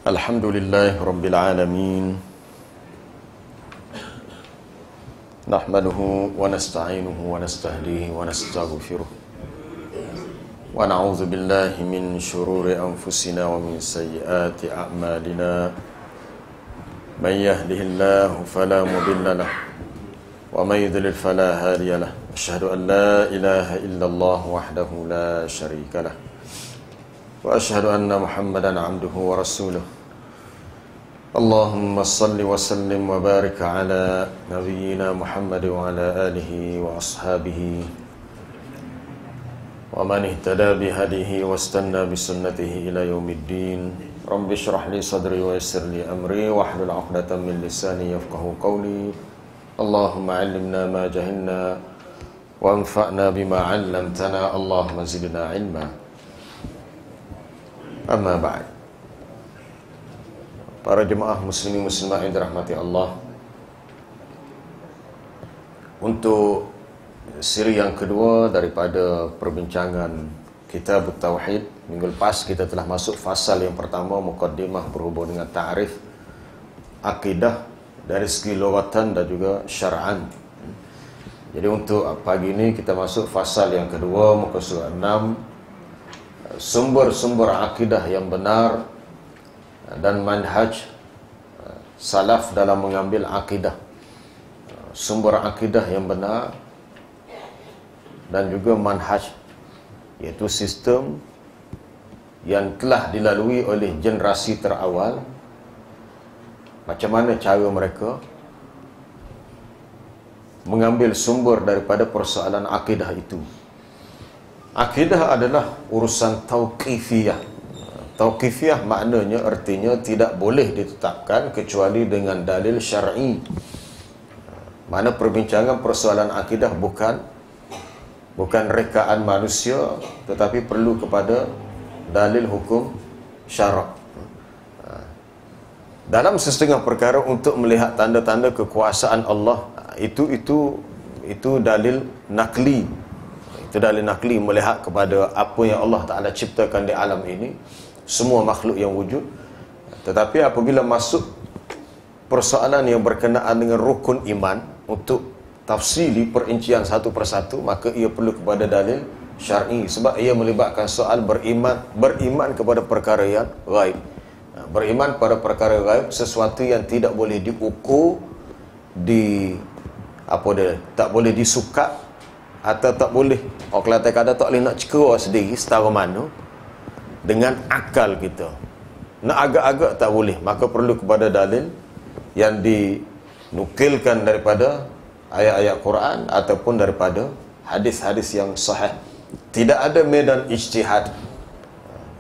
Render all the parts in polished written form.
Alhamdulillah Rabbil Alamin. Nahmaduhu wa nasta'inuhu wa nastahdihi wa nastaghfiruh. Wa na'udzu billahi min shururi anfusina wa min sayyiati a'malina. Man yahdihillahu fala mudilla lahu wa man yudlil fala hadiya lahu. Asyhadu an la ilaha illallah wahdahu la syarika lahu. Wa asyhadu anna Muhammadan 'abduhu wa rasuluh. Allahumma salli wa sallim wa barik ala nabiyyina Muhammad wa ala alihi wa ashabihi wa man ihtada bihadihi wa istanna bi sunnatihi ila yaumiddin. Rabbi shrah li sadri wa yassir li amri wa hlul 'uqdatam min lisani yafqahu qawli. Allahumma 'allimna ma jahilna wa anfa'na bima 'allamtana. Allahumma zidna 'ilma. Amma ba'd. Para jemaah muslimin muslimat yang dirahmati Allah, untuk siri yang kedua daripada perbincangan Kitab Tauhid, minggu lepas kita telah masuk fasal yang pertama, muqaddimah berhubung dengan ta'rif akidah dari segi lughatan dan juga syar'an. Jadi untuk pagi ini kita masuk fasal yang kedua, muka surat 6, sumber-sumber akidah yang benar dan manhaj salaf dalam mengambil akidah. Sumber akidah yang benar dan juga manhaj, iaitu sistem yang telah dilalui oleh generasi terawal. Macam mana cara mereka mengambil sumber daripada persoalan akidah itu. Akidah adalah urusan tauqifiyah. Tauqifiyah maknanya, artinya tidak boleh ditetapkan kecuali dengan dalil syar'i. Mana perbincangan persoalan akidah bukan rekaan manusia, tetapi perlu kepada dalil hukum syarak. Dalam sesetengah perkara untuk melihat tanda-tanda kekuasaan Allah, itu dalil nakli. Itu dalil nakli, melihat kepada apa yang Allah Ta'ala ciptakan di alam ini, semua makhluk yang wujud. Tetapi apabila masuk persoalan yang berkenaan dengan rukun iman, untuk tafsili perincian satu persatu, maka ia perlu kepada dalil syar'i, sebab ia melibatkan soal beriman kepada perkara yang ghaib. Beriman pada perkara ghaib, sesuatu yang tidak boleh diukur, tak boleh disukat, atau tak boleh, orang Kelantan kata tak boleh nak cekera sendiri setara mana dengan akal kita. Nak agak-agak tak boleh, maka perlu kepada dalil yang dinukilkan daripada ayat-ayat Quran ataupun daripada hadis-hadis yang sahih. Tidak ada medan ijtihad.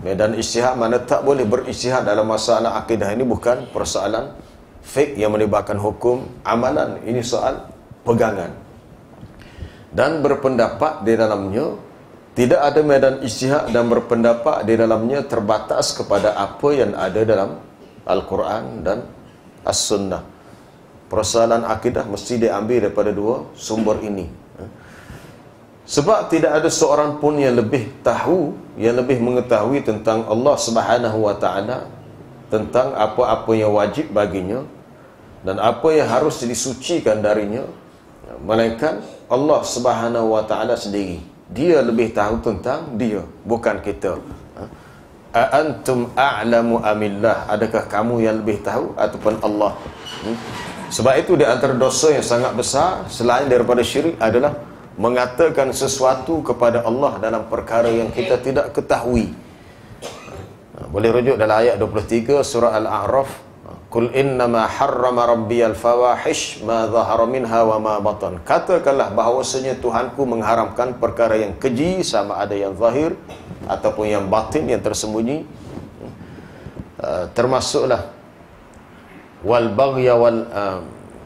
Medan ijtihad mana tak boleh berijtihad dalam masalah akidah ini, bukan persoalan fiqh yang melibatkan hukum amalan. Ini soal pegangan. Dan berpendapat di dalamnya, tidak ada medan ijtihad dan berpendapat di dalamnya terbatas kepada apa yang ada dalam Al-Quran dan As-Sunnah. Persoalan akidah mesti diambil daripada dua sumber ini. Sebab tidak ada seorang pun yang lebih tahu, yang lebih mengetahui tentang Allah Subhanahu wa Ta'ala, tentang apa-apa yang wajib baginya dan apa yang harus disucikan darinya, melainkan Allah Subhanahu wa Ta'ala sendiri. Dia lebih tahu tentang dia, bukan kita. A antum a'lamu amillah, adakah kamu yang lebih tahu ataupun Allah? Sebab itu di antara dosa yang sangat besar selain daripada syirik adalah mengatakan sesuatu kepada Allah dalam perkara yang kita tidak ketahui. Boleh rujuk dalam ayat 23 surah Al-A'raf, Qul innama harrama rabbiyal fawahish ma zahara minha wa ma batan. Katakanlah bahawasanya Tuhanku mengharamkan perkara yang keji, sama ada yang zahir ataupun yang batin, yang tersembunyi. Termasuklah wal baghya wal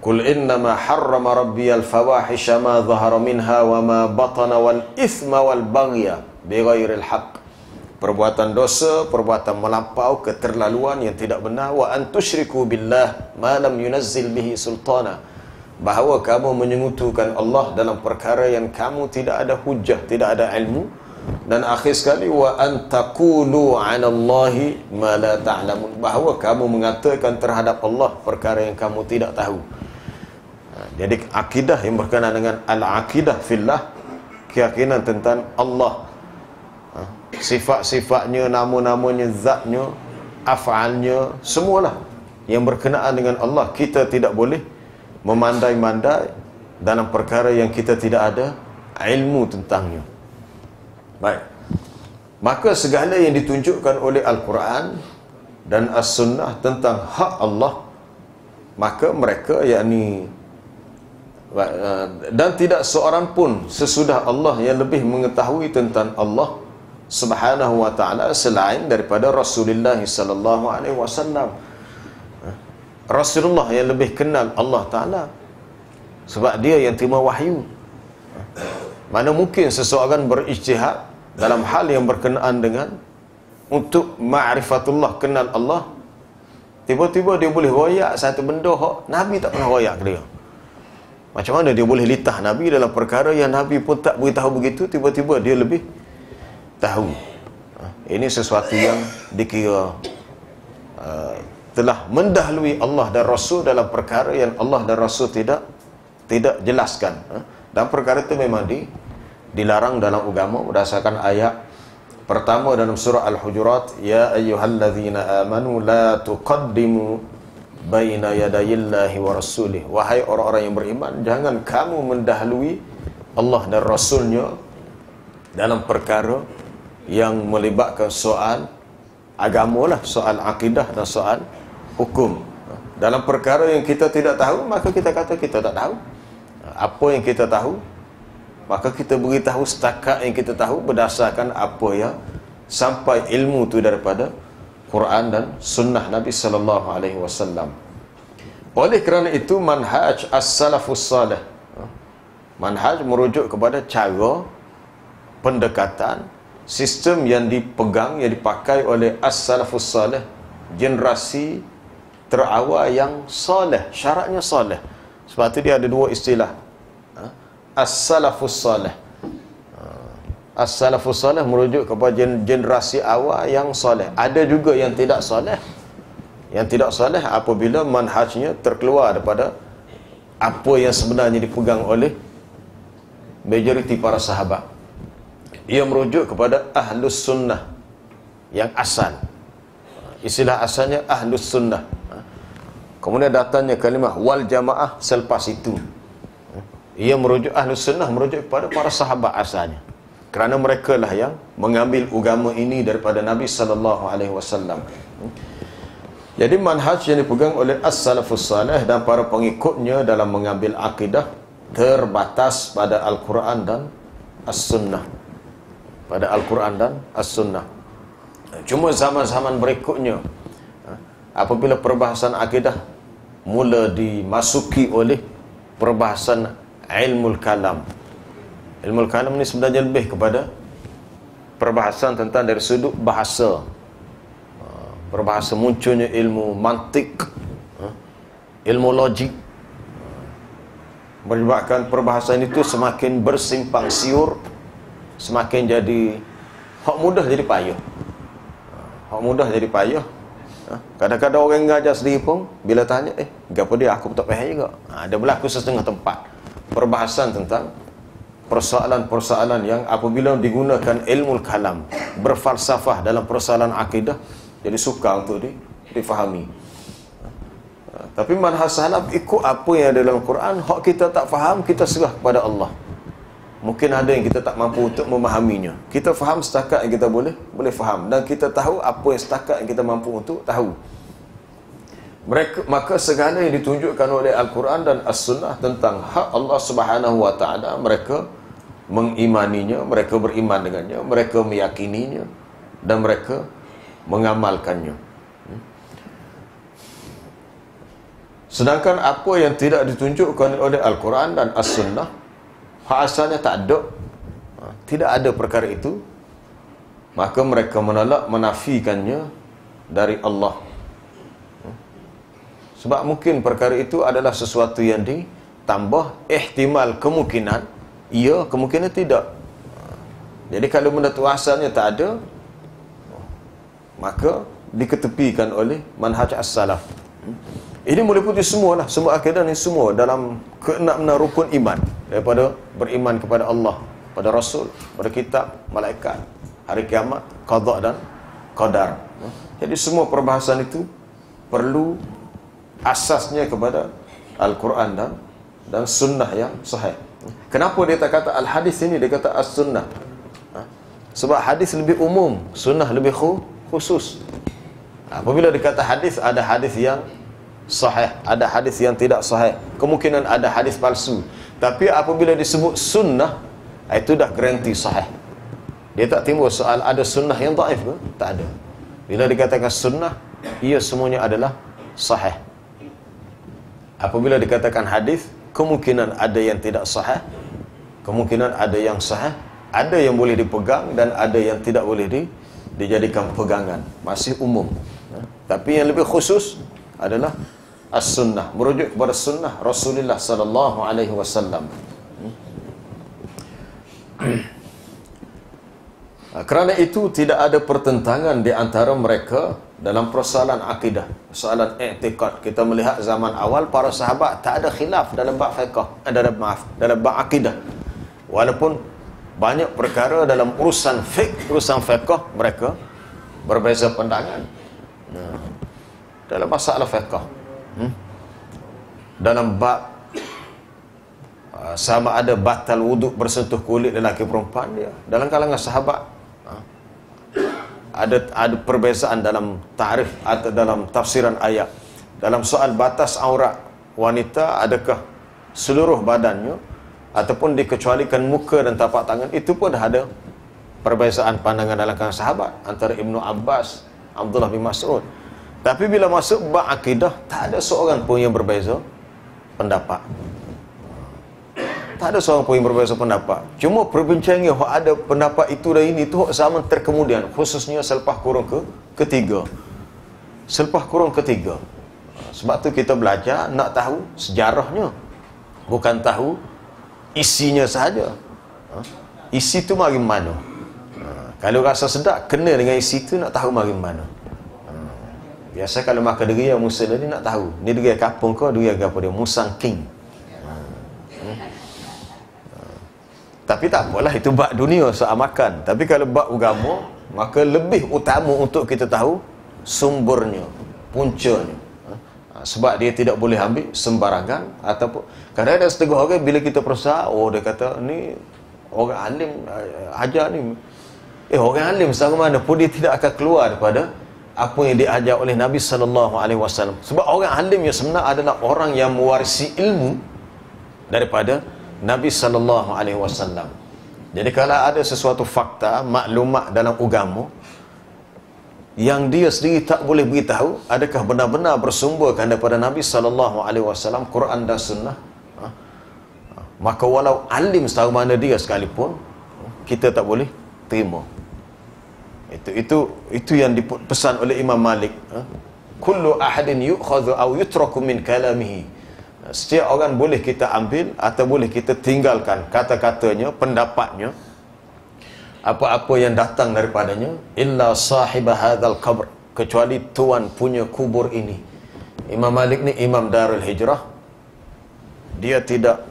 Qul innama harrama rabbiyal fawahish ma zahara minha wa ma batana wal ithma wal baghya bighairil haqq. Perbuatan dosa, perbuatan melampau, keterlaluan yang tidak benar. Wa antusyriku billah ma lam yunazzil bihi sultana. Bahawa kamu menyekutukan Allah dalam perkara yang kamu tidak ada hujah, tidak ada ilmu. Dan akhir sekali, wa antaqulu 'ala Allahi ma la ta'lamun, bahawa kamu mengatakan terhadap Allah perkara yang kamu tidak tahu. Jadi akidah yang berkenaan dengan al-aqidah fillah, keyakinan tentang Allah, sifat-sifatnya, nama-namanya, zatnya, af'alnya, semualah yang berkenaan dengan Allah. Kita tidak boleh memandai-mandai dalam perkara yang kita tidak ada ilmu tentangnya. Baik. Maka segala yang ditunjukkan oleh Al-Quran dan As-Sunnah tentang hak Allah, maka mereka dan tidak seorang pun sesudah Allah yang lebih mengetahui tentang Allah Subhanahu wa ta'ala selain daripada Rasulullah sallallahu alaihi wasallam. Rasulullah yang lebih kenal Allah Ta'ala, sebab dia yang terima wahyu. Mana mungkin seseorang berijtihad dalam hal yang berkenaan dengan untuk ma'rifatullah, kenal Allah, tiba-tiba dia boleh royak satu benda hak Nabi tak pernah royak ke dia. Macam mana dia boleh litah Nabi dalam perkara yang Nabi pun tak beritahu begitu, tiba-tiba dia lebih tahu. Ini sesuatu yang dikira telah mendahului Allah dan Rasul dalam perkara yang Allah dan Rasul tidak jelaskan. Dan perkara itu memang dilarang dalam agama berdasarkan ayat pertama dalam surah Al-Hujurat, ya ayyuhallazina amanu la tuqaddimu baina yadayillahi wa rasulih, wahai orang-orang yang beriman, jangan kamu mendahului Allah dan Rasulnya dalam perkara yang melibatkan soal agama lah, soal akidah dan soal hukum. Dalam perkara yang kita tidak tahu, maka kita kata kita tak tahu. Apa yang kita tahu, maka kita beritahu setakat yang kita tahu berdasarkan apa yang sampai ilmu itu daripada Quran dan Sunnah Nabi sallallahu alaihi wasallam. Oleh kerana itu, manhaj as-salafus salih, manhaj merujuk kepada cara pendekatan, sistem yang dipegang, yang dipakai oleh as-salafus salih, generasi terawal yang salih, syaratnya salih. Sebab tu dia ada dua istilah, as-salafus salih. As-salafus salih merujuk kepada generasi awal yang soleh. Ada juga yang tidak soleh. Yang tidak soleh apabila manhajnya terkeluar daripada apa yang sebenarnya dipegang oleh majoriti para sahabat. Ia merujuk kepada ahlus sunnah yang asal. Istilah asalnya ahlus sunnah. Kemudian datangnya kalimah wal jamaah selepas itu. Ia merujuk ahlus sunnah, merujuk kepada para sahabat asalnya. Kerana mereka lah yang mengambil agama ini daripada Nabi sallallahu alaihi wasallam. Jadi manhaj yang dipegang oleh as-salafus salih dan para pengikutnya dalam mengambil akidah terbatas pada Al-Quran dan As-Sunnah. Pada Al-Quran dan As-Sunnah. Cuma zaman-zaman berikutnya, apabila perbahasan akidah mula dimasuki oleh perbahasan ilmul kalam. Ilmu kalam ni sebenarnya lebih kepada perbahasan tentang dari sudut bahasa. Berbahasa munculnya ilmu mantik, ilmu logik, menyebabkan perbahasan itu semakin bersimpang siur, semakin jadi hak mudah jadi payah. Hak mudah jadi payah. Kadang-kadang orang ngajar sendiri pun bila tanya, apa dia aku tak faham juga. Ada berlaku setengah tempat perbahasan tentang persoalan-persoalan yang apabila digunakan ilmu kalam, berfalsafah dalam persoalan akidah, jadi sukar untuk difahami. Tapi manhaj salaf ikut apa yang ada dalam Quran. Hak kita tak faham, kita serah kepada Allah. Mungkin ada yang kita tak mampu untuk memahaminya. Kita faham setakat yang kita boleh faham, dan kita tahu apa yang setakat yang kita mampu untuk tahu. Maka segala yang ditunjukkan oleh Al-Quran dan As-Sunnah tentang hak Allah Subhanahu wa ta'ala, mereka mengimaninya, mereka beriman dengannya, mereka meyakininya, dan mereka mengamalkannya. Sedangkan apa yang tidak ditunjukkan oleh Al-Quran dan As-Sunnah, hak asalnya tak ada, tidak ada perkara itu, maka mereka menolak, menafikannya dari Allah. Sebab mungkin perkara itu adalah sesuatu yang ditambah ihtimal, kemungkinan ya, kemungkinan tidak. Jadi kalau benda tu asalnya tak ada, maka diketepikan oleh manhaj as-salaf. Ini meliputi semualah, semua akidah ni semua dalam keenam rukun iman, daripada beriman kepada Allah, pada Rasul, pada kitab, malaikat, hari kiamat, qada dan qadar. Jadi semua perbahasan itu perlu asasnya kepada Al-Quran dan sunnah yang sahih. Kenapa dia tak kata al-hadis ini, dia kata as-sunnah? Sebab hadis lebih umum, sunnah lebih khusus. Apabila dikata hadis, ada hadis yang sahih, ada hadis yang tidak sahih, kemungkinan ada hadis palsu. Tapi apabila disebut sunnah, itu dah garanti sahih. Dia tak timbul soal ada sunnah yang dhaif ke? Tak ada. Bila dikatakan sunnah, ia semuanya adalah sahih. Apabila dikatakan hadis, kemungkinan ada yang tidak sahih, kemungkinan ada yang sahih, ada yang boleh dipegang dan ada yang tidak boleh dijadikan pegangan. Masih umum. Tapi yang lebih khusus adalah as-sunnah, merujuk kepada sunnah Rasulullah sallallahu alaihi wasallam. Kerana itu tidak ada pertentangan di antara mereka dalam persoalan akidah, persoalan i'tiqad. Kita melihat zaman awal para sahabat tak ada khilaf dalam bab fiqh, dalam bab akidah. Walaupun banyak perkara dalam urusan fiqh mereka berbeza pandangan. Dalam masalah fiqh, dalam bab sama ada batal wuduk bersentuh kulit lelaki perempuan, dia dalam kalangan sahabat ada perbezaan dalam ta'rif atau dalam tafsiran ayat. Dalam soal batas aurat wanita, adakah seluruh badannya ataupun dikecualikan muka dan tapak tangan, itu pun ada perbezaan pandangan dalam kalangan sahabat antara Ibnu Abbas, Abdullah bin Mas'ud. Tapi bila masuk bab akidah, tak ada seorang pun yang berbeza pendapat. Tak ada seorang pun yang berbeza pendapat. Cuma perbincangan ada pendapat itu dan ini tu zaman terkemudian, khususnya selepas kurun ketiga. Selepas kurun ketiga. Sebab tu kita belajar nak tahu sejarahnya, bukan tahu isinya sahaja. Isi tu mari mana? Kalau rasa sedap, kena dengan isi tu, nak tahu mari mana. Biasa kalau makan diri yang Musa ni nak tahu, ni diri kapung ke, diri apa dia, musang king. Tapi tak apalah, itu bab dunia soal makan. Tapi kalau bab agama, maka lebih utama untuk kita tahu sumbernya, puncanya. Sebab dia tidak boleh ambil sembarangan. Ataupun kadang ada setengah orang bila kita perasa, oh dia kata ni orang alim ajar ni, orang alim sama mana pun dia tidak akan keluar daripada apa yang diajar oleh Nabi SAW. Sebab orang alim yang sebenar adalah orang yang mewarisi ilmu daripada Nabi SAW. Jadi kalau ada sesuatu fakta, maklumat dalam agama yang dia sendiri tak boleh beritahu, adakah benar-benar bersumberkan daripada Nabi SAW, Quran dan Sunnah, maka walau alim setahu mana dia sekalipun, kita tak boleh terima. Itu yang dipesan oleh Imam Malik. Kullu ahadin yu'khadhu aw yutraku min kalamihi. Setiap orang boleh kita ambil atau boleh kita tinggalkan kata-katanya, pendapatnya, apa-apa yang datang daripadanya, illa sahib hadzal qabr, kecuali tuan punya kubur ini. Imam Malik ni Imam Darul Hijrah. Dia tidak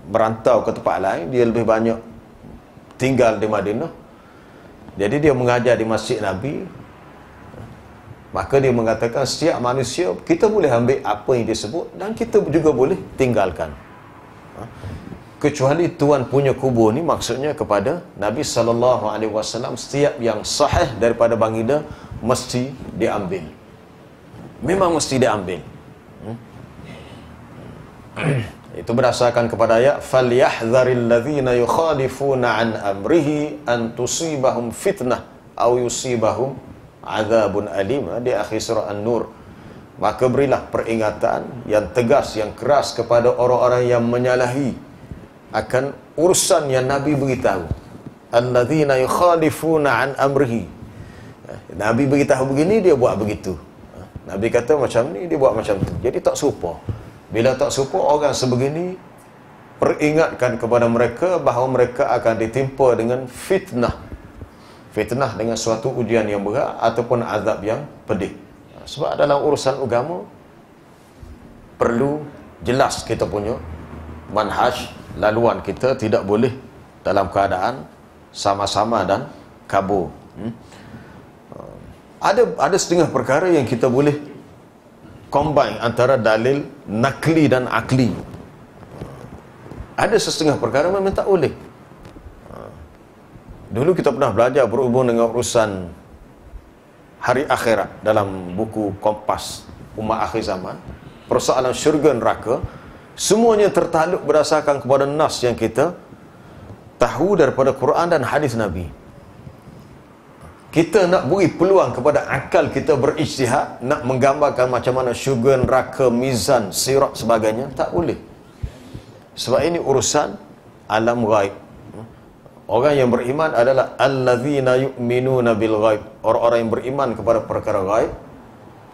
merantau ke tempat lain, dia lebih banyak tinggal di Madinah. Jadi dia mengajar di Masjid Nabi. Maka dia mengatakan setiap manusia kita boleh ambil apa yang disebut dan kita juga boleh tinggalkan. Kecuali tuan punya kubur ni maksudnya kepada Nabi SAW, setiap yang sahih daripada baginda mesti diambil. Memang mesti diambil. Itu berdasarkan kepada ayat falyahdharil ladzina yukhalifuna an amrihi an tusibahum fitnah aw yusibahum azabun alim, di akhir surah An-Nur. Maka berilah peringatan yang tegas, yang keras kepada orang-orang yang menyalahi akan urusan yang Nabi beritahu. Alladzina yukhalifuna an amrihi. Nabi beritahu begini, dia buat begitu. Nabi kata macam ni, dia buat macam tu. Jadi tak serupa. Bila tak serupa, orang sebegini peringatkan kepada mereka bahawa mereka akan ditimpa dengan fitnah. Fitnah dengan suatu ujian yang berat ataupun azab yang pedih. Sebab dalam urusan agama perlu jelas kita punya manhaj, laluan kita tidak boleh dalam keadaan sama-sama dan kabur. Ada setengah perkara yang kita boleh combine antara dalil nakli dan akli. Ada setengah perkara memang tak boleh. Dulu kita pernah belajar berhubung dengan urusan hari akhirat dalam buku Kompas Umat Akhir Zaman. Persoalan syurga neraka semuanya tertakluk berdasarkan kepada nas yang kita tahu daripada Quran dan hadis Nabi. Kita nak beri peluang kepada akal kita berijtihad, nak menggambarkan macam mana syurga neraka, mizan, sirat sebagainya, tak boleh. Sebab ini urusan alam ghaib. Orang yang beriman adalah allazina yu'minuna bil ghaib, orang-orang yang beriman kepada perkara ghaib.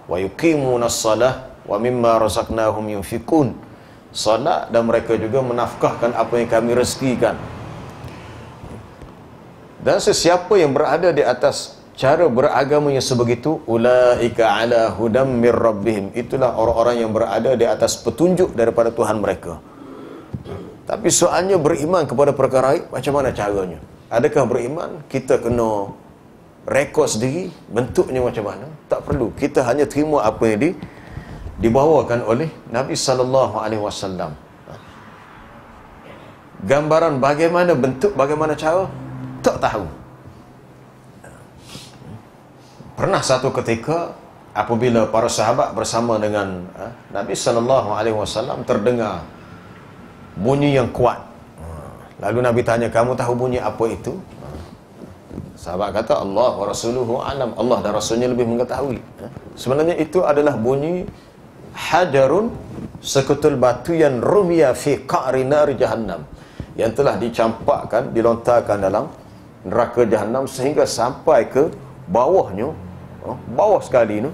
Wa yuqimunas salah wa mimma razaqnahum yunfiqun. Salat dan mereka juga menafkahkan apa yang kami rezekikan. Dan sesiapa yang berada di atas cara beragamanya sebegitu, ulaika ala hudam mir rabbihim, itulah orang-orang yang berada di atas petunjuk daripada Tuhan mereka. Tapi soalnya beriman kepada perkara gaib, macam mana caranya? Adakah beriman kita kena rekod sendiri bentuknya macam mana? Tak perlu. Kita hanya terima apa yang dibawakan oleh Nabi sallallahu alaihi wasallam. Gambaran bagaimana bentuk, bagaimana cara, tak tahu. Pernah satu ketika apabila para sahabat bersama dengan Nabi sallallahu alaihi wasallam terdengar bunyi yang kuat. Lalu Nabi tanya, kamu tahu bunyi apa itu? Sahabat kata, Allah wa rasuluhu alam, Allah dan Rasulnya lebih mengetahui. Sebenarnya itu adalah bunyi hajarun, sekutul batu yang rumiya fi qa'ri nar jahannam, yang telah dicampakkan, dilontarkan dalam neraka jahannam sehingga sampai ke bawahnya, bawah sekali itu,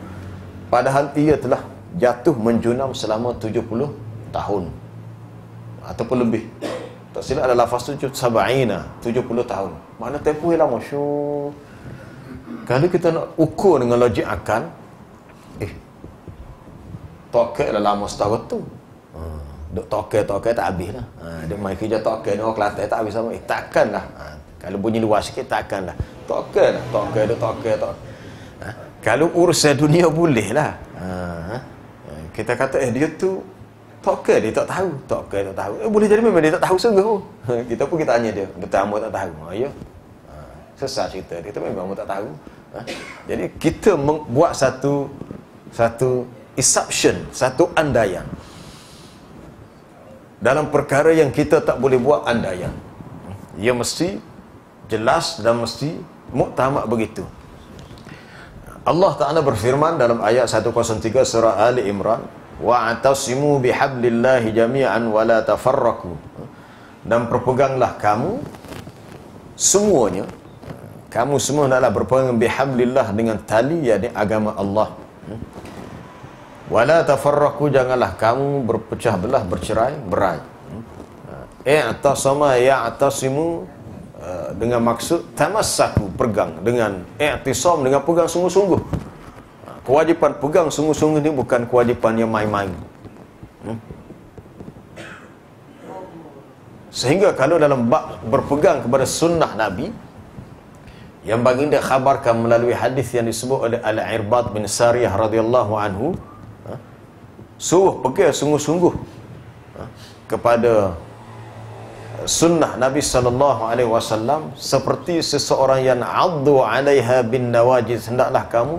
padahal ia telah jatuh menjunam selama 70 tahun ataupun lebih. Tak silap ada lafaz tu 70 tahun. Mana tempoh yang lama. Kalau kita nak ukur dengan logik akal, toket lah lama setahun tu. Duk toket tak habis lah. Dia main kerja toket ni orang Kelantan tak habis sama. Takkan lah. Kalau bunyi luas sikit takkan lah. Toket lah. Toket. Kalau urusan dunia boleh lah. Kita kata dia tu toket, dia tak tahu. Toket tak tahu. Boleh jadi memang dia tak tahu sungguh. Kita pun kita tanya dia. Betul amu tak tahu. Ya. Sesat cerita. Dia tu memang amu tak tahu. Jadi kita buat satu assumption, satu andaian. Dalam perkara yang kita tak boleh buat andaian. Ia mesti jelas dan mesti muktamad begitu. Allah Ta'ala berfirman dalam ayat 103 surah Ali Imran, wa'tasimu bihablillahi jami'an wa la tafarraqu, dan berpeganglah kamu semuanya, kamu semua hendaklah berpegang bihablillah, dengan tali yakni agama Allah. Wala tafarraqu, janganlah kamu berpecah belah, bercerai berai. I'tasama ya'tasimu, dengan maksud tamassaku, pegang, dengan i'tisam, dengan pegang sungguh-sungguh. Kewajipan pegang sungguh-sungguh ni bukan kewajipan yang main-main. Sehingga kalau dalam bab berpegang kepada sunnah Nabi, yang baginda khabarkan melalui hadis yang disebut oleh Al-Irbad bin Sariyah radhiyallahu anhu, suruh pegang sungguh-sungguh kepada sunnah Nabi sallallahu alaihi wasallam seperti seseorang yang addu 'alaiha bin nawajiz, hendaklah kamu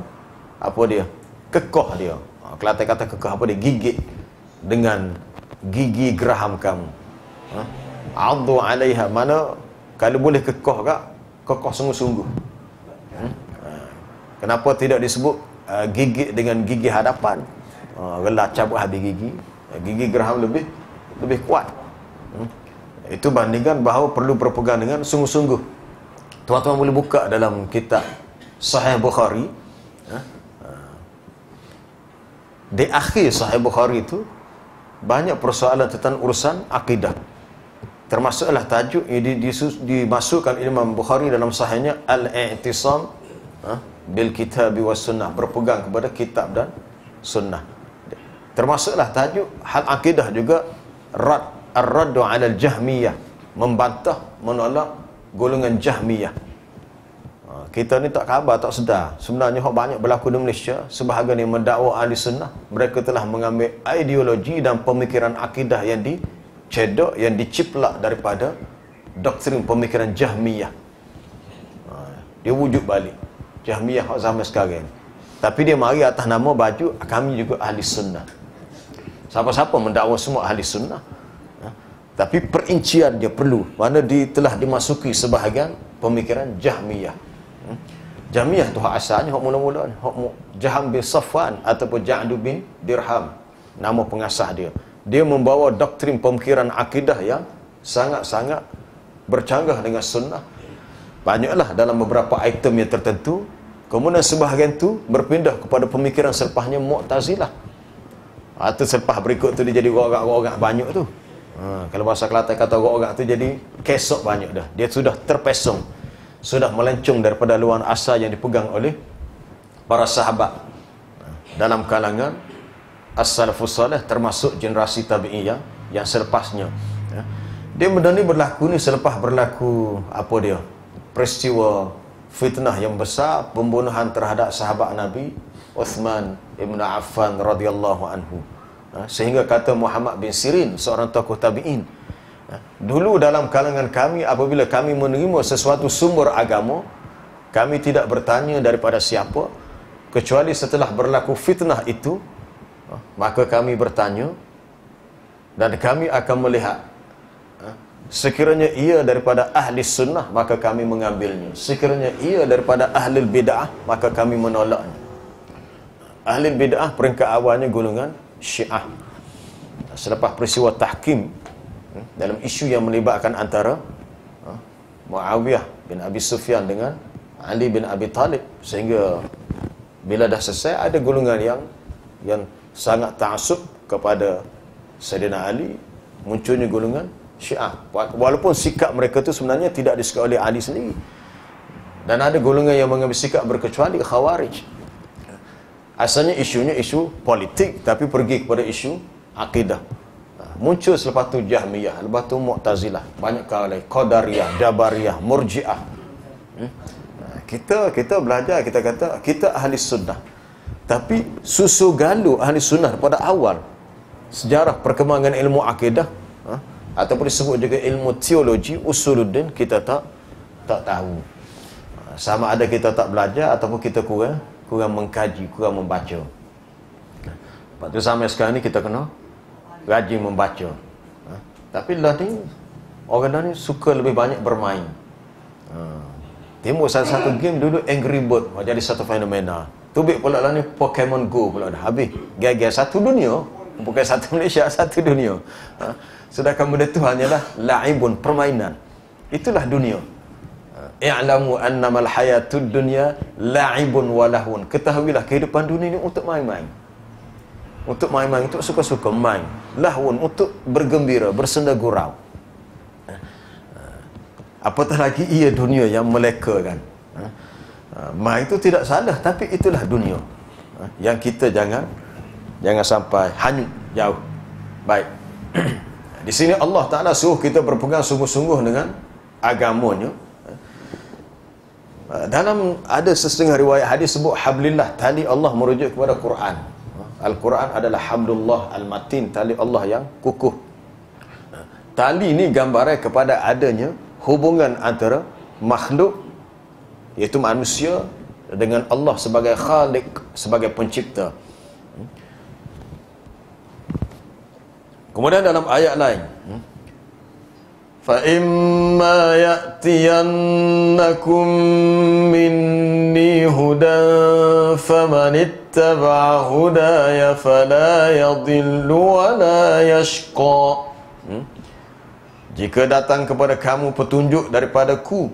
apa dia? Kekoh dia. Kelantan kata kekoh apa dia? Gigit dengan gigi geraham kamu. Addu 'alaiha, mana kalau boleh kekoh tak? Kekoh sungguh-sungguh. Kenapa tidak disebut gigit dengan gigi hadapan? Relah cabut habis gigi. Gigi geraham lebih kuat. Itu bandingkan bahawa perlu berpegang dengan sungguh-sungguh. Tuan-tuan boleh buka dalam kitab Sahih Bukhari. Di akhir Sahih Bukhari itu banyak persoalan tentang urusan akidah. termasuklah tajuk yang dimasukkan Imam Bukhari dalam sahihnya, al-i'tisam bil kitab was sunnah, berpegang kepada kitab dan sunnah. Termasuklah tajuk hal akidah juga, ar-raddu 'ala al-jahmiyah, membantah, menolak golongan Jahmiyah. Kita ni tak khabar, tak sedar. Sebenarnya banyak berlaku di Malaysia, sebahagian yang mendakwa ahli sunnah, mereka telah mengambil ideologi dan pemikiran akidah yang dicedok, yang diciplak daripada doktrin pemikiran Jahmiyah. Dia wujud balik Jahmiyah zaman sekarang. Tapi dia mari atas nama baju kami juga ahli sunnah. Siapa-siapa mendakwa semua ahli sunnah. Tapi perincian dia perlu, mana telah dimasuki sebahagian pemikiran Jahmiyah. Jahmiyah tu hak asalnya, hak mula-mula ni, hak Jaham bin Safwan ataupun Ja'du bin Dirham, nama pengasas dia. Dia membawa doktrin pemikiran akidah yang sangat-sangat bercanggah dengan sunnah. Banyaklah dalam beberapa item yang tertentu. Kemudian sebahagian tu berpindah kepada pemikiran selepasnya Mu'tazilah. Atau selepas berikut tu dia jadi orang-orang banyak tu. Kalau bahasa Kelantan kata orang tu jadi kesok banyak dah. Dia sudah terpesong, sudah melencong daripada luar asal yang dipegang oleh para sahabat dalam kalangan as-salafus salih, termasuk generasi tabi'in yang selepasnya. Dia benda ni berlaku ni selepas berlaku apa dia, peristiwa fitnah yang besar, pembunuhan terhadap sahabat Nabi Uthman ibn Affan radhiyallahu anhu. Sehingga kata Muhammad bin Sirin, seorang tokoh tabi'in, dulu dalam kalangan kami, apabila kami menerima sesuatu sumber agama, kami tidak bertanya daripada siapa, kecuali setelah berlaku fitnah itu, maka kami bertanya, dan kami akan melihat, sekiranya ia daripada ahli sunnah, maka kami mengambilnya. Sekiranya ia daripada ahli bid'ah, maka kami menolaknya. Ahli bid'ah peringkat awalnya golongan Syiah. Selepas peristiwa tahkim dalam isu yang melibatkan antara Muawiyah bin Abi Sufyan dengan Ali bin Abi Talib, sehingga bila dah selesai, ada golongan yang sangat ta'assub kepada Sayyidina Ali, munculnya golongan Syiah. Walaupun sikap mereka tu sebenarnya tidak disukai oleh Ali sendiri. Dan ada golongan yang mengambil sikap berkecuali, Khawarij. Asalnya isunya isu politik, tapi pergi kepada isu akidah. Muncul selepas tu Jahmiyah, lepas tu Mu'tazilah, banyak kali Qadariyah, Jabariyah, Murji'ah. Kita belajar, kita kata kita ahli sunnah. Tapi susu galu ahli sunnah pada awal sejarah perkembangan ilmu akidah, ataupun disebut juga ilmu teologi, usuluddin, kita tak tahu. Sama ada kita tak belajar ataupun kita kurang mengkaji, kurang membaca. Lepas tu sampai sekarang ni kita kena rajin membaca. Tapi lah ni orang ni suka lebih banyak bermain. Timbul satu game dulu Angry Bird, jadi satu fenomena. Tubik pula lah ni Pokemon Go pula dah habis. Gaya-gaya satu dunia, bukan satu Malaysia, satu dunia. Sedangkan benda tu hanyalah la'ibun, permainan. Itulah dunia. I'lamu annamal hayatud dunya la'ibun wa lahun. Ketahuilah kehidupan dunia ni untuk main-main. Untuk main-main, untuk suka-suka main. Lahun, untuk bergembira, bersenda gurau. Apatah lagi ia dunia yang melekakan. Main itu tidak salah, tapi itulah dunia. Yang kita jangan sampai hanyut jauh. Baik. Di sini Allah Ta'ala suruh kita berpegang sungguh-sungguh dengan agamanya. Dalam ada sesetengah riwayat hadis sebut hablillah, tali Allah merujuk kepada Quran. Al-Quran adalah hablullah al-matin, tali Allah yang kukuh. Tali ini gambaran kepada adanya hubungan antara makhluk, iaitu manusia, dengan Allah sebagai khalik, sebagai pencipta. Kemudian dalam ayat lain, fa imma ya'tiyannakum minni hudan famanittaba'a hudaya fala yadhillu wa la yashqa. Jika datang kepada kamu petunjuk daripadaku,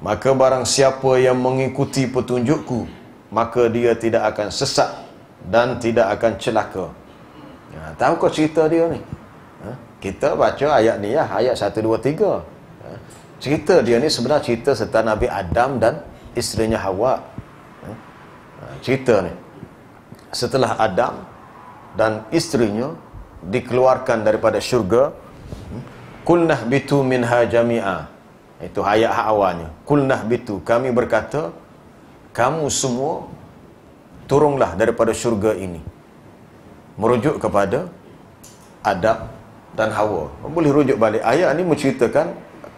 maka barang siapa yang mengikuti petunjukku, maka dia tidak akan sesat dan tidak akan celaka. Tahu kau cerita dia ni? Kita baca ayat ni ya, ayat 1, 2, 3. Cerita dia ni sebenarnya cerita tentang Nabi Adam dan isterinya Hawa. Cerita ni setelah Adam dan isterinya dikeluarkan daripada syurga, qulnah bitu minha jami'a. Itu ayat awalnya. Qulnah bitu, kami berkata, kamu semua turunlah daripada syurga ini. Merujuk kepada Adam dan Hawa. Boleh rujuk balik. Ayat ini menceritakan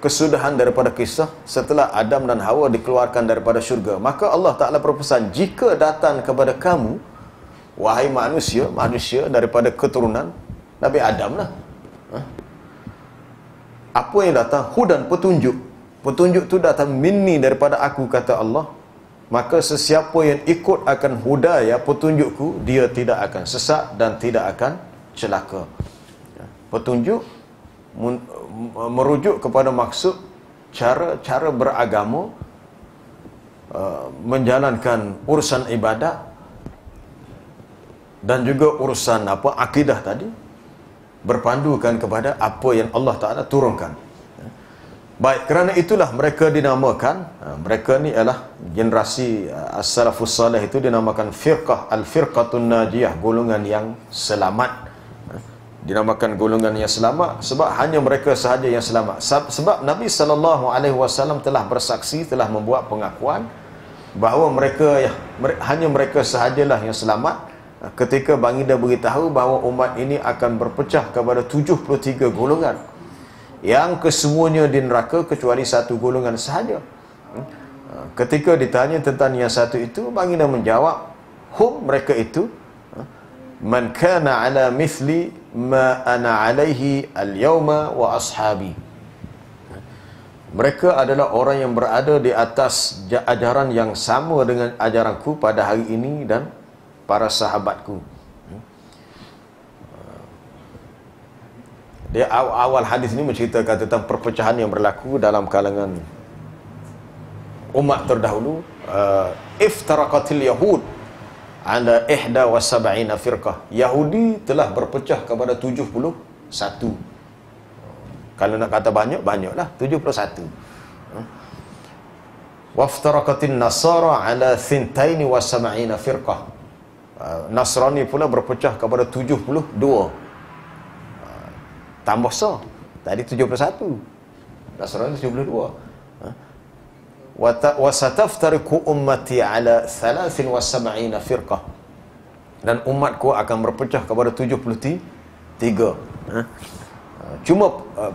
kesudahan daripada kisah setelah Adam dan Hawa dikeluarkan daripada syurga. Maka Allah Ta'ala berpesan, jika datang kepada kamu, wahai manusia daripada keturunan Nabi Adam lah. Apa yang datang? Hudan, petunjuk. Petunjuk tu datang minni, daripada aku, kata Allah. Maka sesiapa yang ikut akan hudaya, petunjukku, dia tidak akan sesat dan tidak akan celaka. Petunjuk merujuk kepada maksud cara beragama, menjalankan urusan ibadat dan juga urusan akidah tadi, berpandukan kepada apa yang Allah Ta'ala turunkan. Baik, kerana itulah mereka dinamakan, mereka ni ialah generasi as-salafus salih, itu dinamakan firqah, al-firqatun najiyah, golongan yang selamat. Dinamakan golongan yang selamat sebab hanya mereka sahaja yang selamat. Sebab Nabi SAW telah bersaksi, telah membuat pengakuan bahawa hanya mereka sahajalah yang selamat ketika baginda beritahu bahawa umat ini akan berpecah kepada 73 golongan, yang kesemuanya di neraka kecuali satu golongan sahaja. Ketika ditanya tentang yang satu itu, baginda menjawab, hum, mereka itu, man kana ala mithli ma ana alaihi al-yawma wa ashabi. Mereka adalah orang yang berada di atas ajaran yang sama dengan ajaranku pada hari ini dan para sahabatku. Dia awal hadis ini menceritakan tentang perpecahan yang berlaku dalam kalangan umat terdahulu. Iftaraqatil yahud ala 71 firqah. Yahudi telah berpecah kepada 71. Kalau nak kata banyak, banyaklah, 71. Waftaraqatin nasara ala 72 firqah. Nasrani pula berpecah kepada 72. Tambah sah. Tadi 71. Nasrani 72. Wasataftariqu ummati ala 73 firqah. Dan umatku akan berpecah kepada 73. Cuma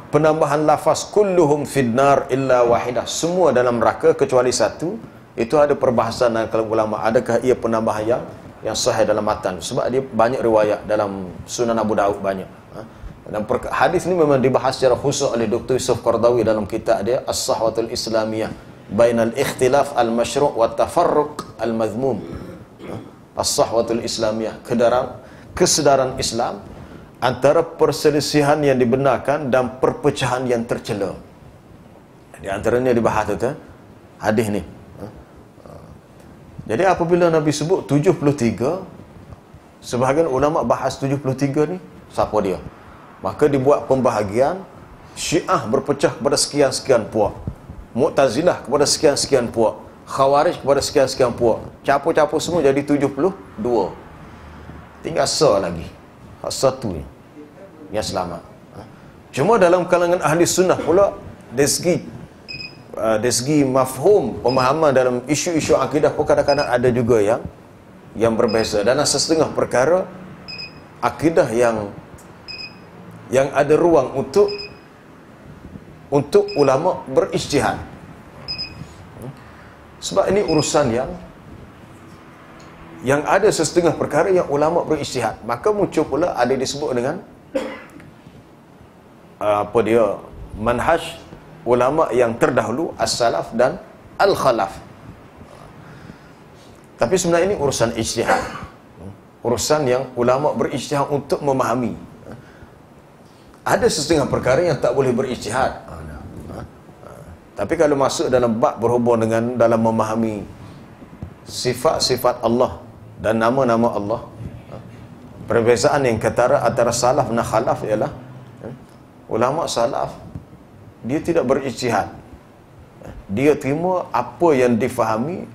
penambahan lafaz kulluhum finnar illa wahidah, semua dalam neraka kecuali satu. Itu ada perbahasan dalam ulama, adakah ia penambahan yang sahih dalam matan, sebab dia banyak riwayat dalam Sunan Abu Daud banyak. Dan hadis ni memang dibahas secara khusus oleh Dr. Yusuf Qardawi dalam kitab dia As-Sahwatul Islamiyah Bainal Ikhtilaf Al-Mashru' wa Tafarruq Al-Madhmum. As-Sahwatul Islamiyah, kesedaran Islam antara perselisihan yang dibenarkan dan perpecahan yang tercela. Di antaranya dibahas tu hadis ni. Jadi apabila Nabi sebut 73, sebahagian ulama bahas 73 ni siapa dia, maka dibuat pembahagian. Syiah berpecah kepada sekian-sekian puak, Mu'tazilah kepada sekian-sekian puak, Khawarij kepada sekian-sekian puak. Campur-campur semua jadi 72. Tinggal lagi satu yang selamat. Cuma dalam kalangan ahli sunnah pula, dari segi mafhum, pemahaman dalam isu-isu akidah pun kadang-kadang ada juga yang berbeza. Dan setengah perkara akidah yang ada ruang untuk ulama berijtihad. Sebab ini urusan yang ada setengah perkara yang ulama berijtihad, maka muncul pula ada disebut dengan manhaj ulama yang terdahulu, as-salaf dan al-khalaf. Tapi sebenarnya ini urusan ijtihad, urusan yang ulama berijtihad untuk memahami. Ada setengah perkara yang tak boleh berijtihad. Tapi kalau masuk dalam bab berhubung dengan dalam memahami sifat-sifat Allah dan nama-nama Allah, perbezaan yang ketara antara salaf dan khalaf ialah ulama salaf dia tidak berijtihad. Dia terima apa yang difahami,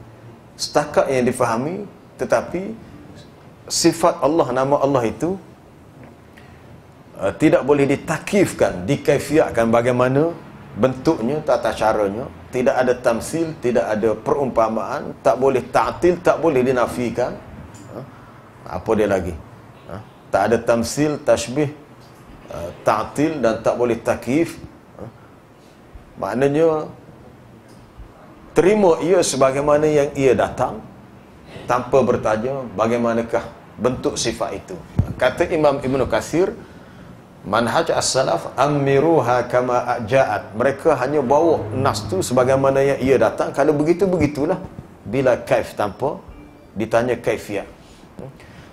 setakat yang difahami, tetapi sifat Allah, nama Allah itu tidak boleh ditakifkan, dikaifiatkan bagaimana bentuknya, tata caranya. Tidak ada tamsil, tidak ada perumpamaan, tak boleh ta'til, tak boleh dinafikan. Apa dia lagi? Tak ada tamsil, tashbih, ta'til, dan tak boleh takif. Maknanya terima ia sebagaimana yang ia datang, tanpa bertanya bagaimanakah bentuk sifat itu. Kata Imam Ibn Katsir, manhaj as-salaf amiruha kama ja'at. Mereka hanya bawa nas tu sebagaimana yang ia datang. Kalau begitu, begitulah. Bila kaif, tanpa ditanya kaifiat.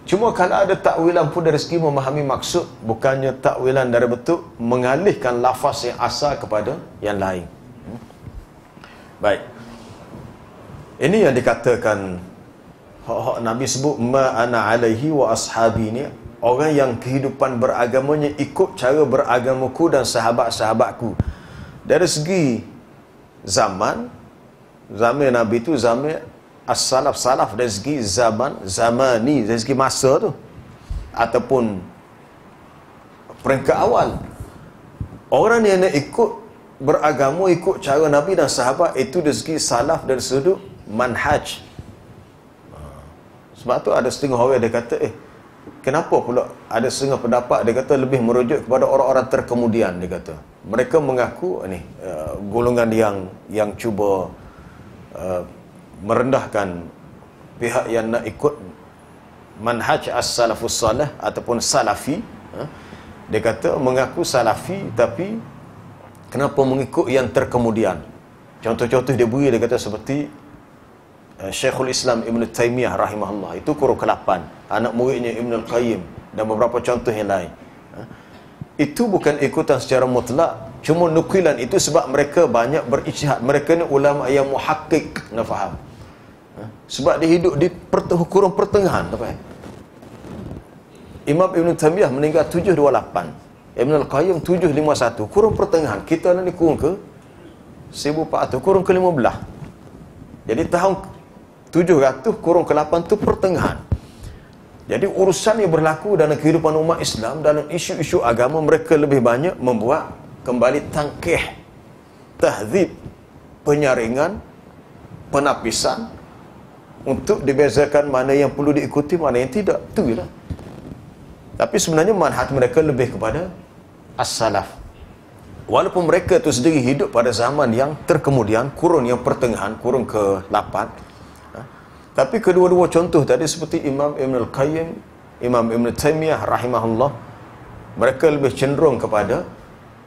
Cuma kalau ada takwilan pun dari segi memahami maksud, bukannya takwilan dari bentuk mengalihkan lafaz yang asal kepada yang lain. Baik. Ini yang dikatakan hak Nabi sebut ma ana alaihi wa ashabi, ni orang yang kehidupan beragamanya ikut cara beragamaku dan sahabat-sahabatku. Dari segi zaman Nabi itu zaman as-salaf, salaf dari segi zamani, dari segi masa tu, ataupun peringkat awal. Orang yang nak ikut beragama, ikut cara Nabi dan sahabat, itu dari segi salaf dari sudut manhaj. Sebab tu ada setengah orang dia kata, kenapa pula ada setengah pendapat dia kata lebih merujuk kepada orang-orang terkemudian. Dia kata mereka mengaku ni golongan yang cuba merendahkan pihak yang nak ikut manhaj as-salafus salih ataupun salafi. Dia kata mengaku salafi, tapi kenapa mengikut yang terkemudian? Contoh-contoh dia beri, dia kata seperti Syekhul Islam Ibn Taymiyah rahimahullah, itu kurung ke-8, anak muridnya Ibn Al-Qayyim, dan beberapa contoh yang lain. Itu bukan ikutan secara mutlak, cuma nukilan itu sebab mereka banyak berijtihad. Mereka ni ulama yang muhakkik, nak faham. Sebab dia hidup di kurung pertengahan. Imam Ibn Taymiyah meninggal 728, Ibn Al-Qayyim 751, kurung pertengahan. Kita ni kurung ke 1400, kurung ke-15. Jadi tahun 700 kurung ke-8 tu pertengahan. Jadi urusan yang berlaku dalam kehidupan umat Islam, dalam isu-isu agama, mereka lebih banyak membuat kembali tangkih, tahzib, penyaringan, penapisan, untuk dibezakan mana yang perlu diikuti, mana yang tidak. Itu je lah. Tapi sebenarnya manhaj mereka lebih kepada as-salaf. Walaupun mereka tu sendiri hidup pada zaman yang terkemudian, kurun yang pertengahan, kurun ke-8. Tapi kedua-dua contoh tadi seperti Imam Ibn Al-Qayyim, Imam Ibn Taymiyah rahimahullah, mereka lebih cenderung kepada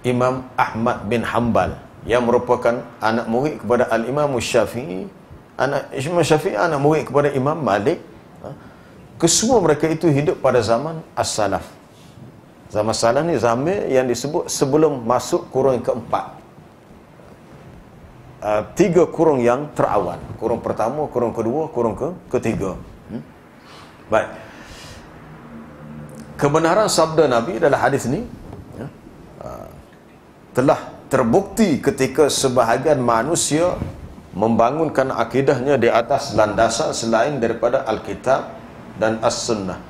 Imam Ahmad bin Hanbal, yang merupakan anak murid kepada Al-Imam Syafi'i. Imam Syafi'i anak murid kepada Imam Malik. Kesemua mereka itu hidup pada zaman as-salaf. Zaman salaf ni zaman yang disebut sebelum masuk kurung ke-4. 3 kurung yang terawal. Kurung pertama, kurung kedua, kurung ketiga. Baik. Kebenaran sabda Nabi dalam hadis ni telah terbukti ketika sebahagian manusia membangunkan akidahnya di atas landasan selain daripada Alkitab dan As-Sunnah.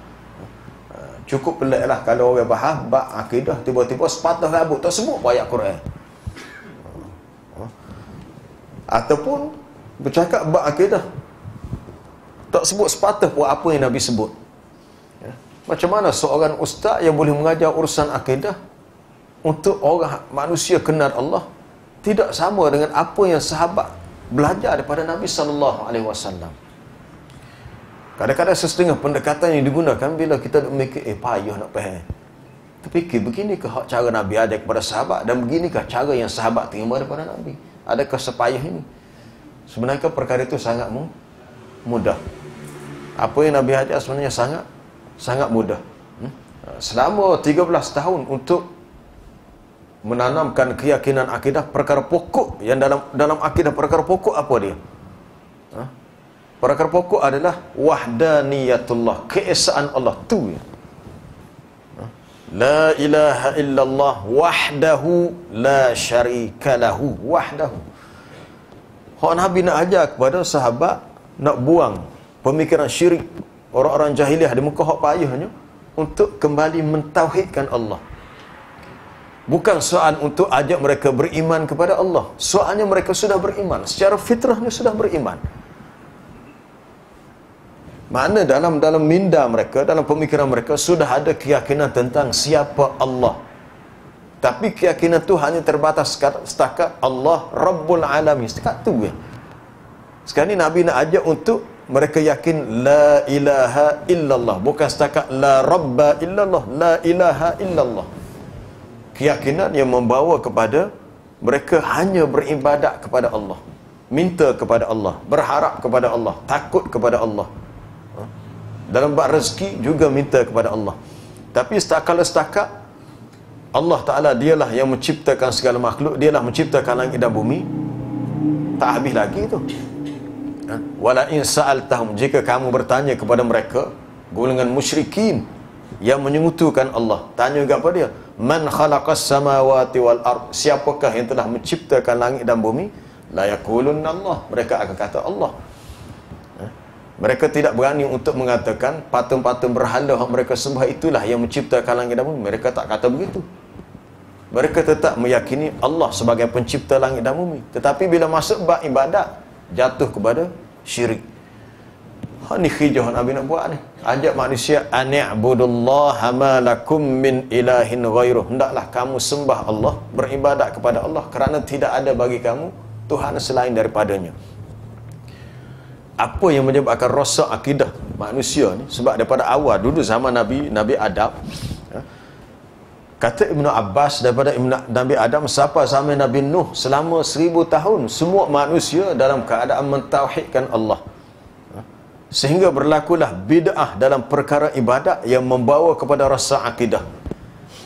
Cukup peliklah kalau orang faham bab akidah, tiba-tiba sepatah rambut tak sebut ayat Quran. Ataupun bercakap bab akidah, tak sebut sepatah pun apa yang Nabi sebut. Macam mana seorang ustaz yang boleh mengajar urusan akidah untuk orang manusia kenal Allah tidak sama dengan apa yang sahabat belajar daripada Nabi SAW. Kadang-kadang setengah pendekatan yang digunakan bila kita memikir, payah nak faham. Terfikir, begini ke hak cara Nabi ada kepada sahabat, dan beginikah cara yang sahabat terima daripada Nabi? Adakah sepayah ini? Sebenarnya perkara itu sangat mudah. Apa yang Nabi ajar sebenarnya sangat mudah. Selama 13 tahun untuk menanamkan keyakinan akidah, perkara pokok yang dalam akidah, perkara pokok apa dia? Perkara pokok adalah wahdaniyatullah, keesaan Allah tu. La ilaha illallah wahdahu la syarika lahu. Wahdahu. Hak Nabi nak ajar kepada sahabat nak buang pemikiran syirik orang-orang jahiliah di Mekah hak payahnya untuk kembali mentauhidkan Allah. Bukan soal untuk ajak mereka beriman kepada Allah. Soalnya mereka sudah beriman. Secara fitrahnya sudah beriman. Mana dalam minda mereka, dalam pemikiran mereka sudah ada keyakinan tentang siapa Allah. Tapi keyakinan tu hanya terbatas setakat Allah Rabbul Alamin. Setakat tu ya. Sekarang ni Nabi nak ajak untuk mereka yakin la ilaha illallah. Bukan setakat la rabba illallah. La ilaha illallah. Keyakinan yang membawa kepada mereka hanya beribadat kepada Allah, minta kepada Allah, berharap kepada Allah, takut kepada Allah. Dalam bab rezeki juga minta kepada Allah. Tapi setakat Allah Ta'ala dialah yang menciptakan segala makhluk, dialah menciptakan langit dan bumi, tak habis lagi tu. Wala in sa'altahum, jika kamu bertanya kepada mereka, golongan musyrikin yang menyekutukan Allah, tanya kepada dia, man khalaqas samawati wal ard, siapakah yang telah menciptakan langit dan bumi? La yaqulunna Allah, mereka akan kata Allah. Mereka tidak berani untuk mengatakan patung-patung berhala yang mereka sembah itulah yang menciptakan langit dan bumi. Mereka tak kata begitu. Mereka tetap meyakini Allah sebagai pencipta langit dan bumi. Tetapi bila masuk bab ibadat, jatuh kepada syirik. Ni hijau Nabi nak buat ni. Ajak manusia ani'budullaha ma lakum min ilahin ghairuh. Hendaklah kamu sembah Allah, beribadat kepada Allah kerana tidak ada bagi kamu Tuhan selain daripadanya. Apa yang menyebabkan rosak akidah manusia ni? Sebab daripada awal dulu zaman Nabi Adam, kata Ibnu Abbas, daripada Nabi Adam sampai zaman Nabi Nuh, selama 1000 tahun semua manusia dalam keadaan mentauhidkan Allah. Sehingga berlakulah bid'ah dalam perkara ibadat yang membawa kepada rosak akidah.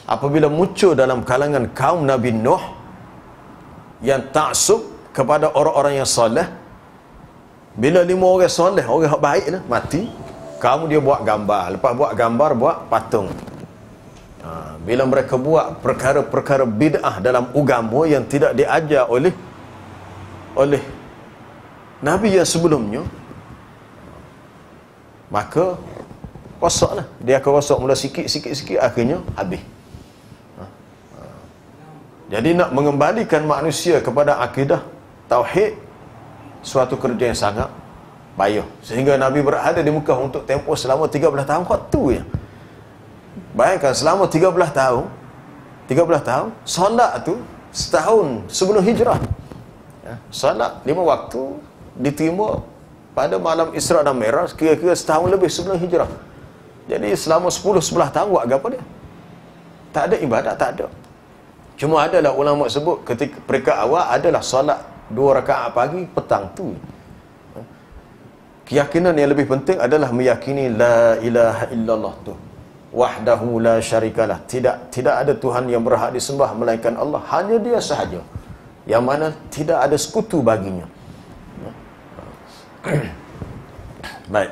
Apabila muncul dalam kalangan kaum Nabi Nuh yang taksub kepada orang-orang yang soleh, bila 5 orang soleh, orang yang baik lah, mati, kamu dia buat gambar, lepas buat gambar buat patung. Bila mereka buat perkara-perkara bid'ah dalam agama yang tidak diajar oleh Nabi yang sebelumnya, maka rosaklah. Dia akan rosak mula sikit-sikit, akhirnya habis. Jadi nak mengembalikan manusia kepada akidah tauhid, suatu kerja yang sangat payah. Sehingga Nabi berada di Mekah untuk tempoh selama 13 tahun waktu ya. Bayangkan selama 13 tahun, solat tu setahun sebelum hijrah. Solat 5 waktu diterima pada malam Isra dan Mi'raj, kira-kira setahun lebih sebelum hijrah. Jadi selama 10-11 tahun buat apa dia? Tak ada ibadat, tak ada. Cuma adalah ulama sebut ketika peringkat awal adalah solat 2 rakaat pagi, petang tu. Keyakinan yang lebih penting adalah meyakini la ilaha illallah tu. Wahdahu la syarikalah. Tidak ada Tuhan yang berhak disembah melainkan Allah. Hanya dia sahaja. Yang mana tidak ada sekutu baginya. Baik.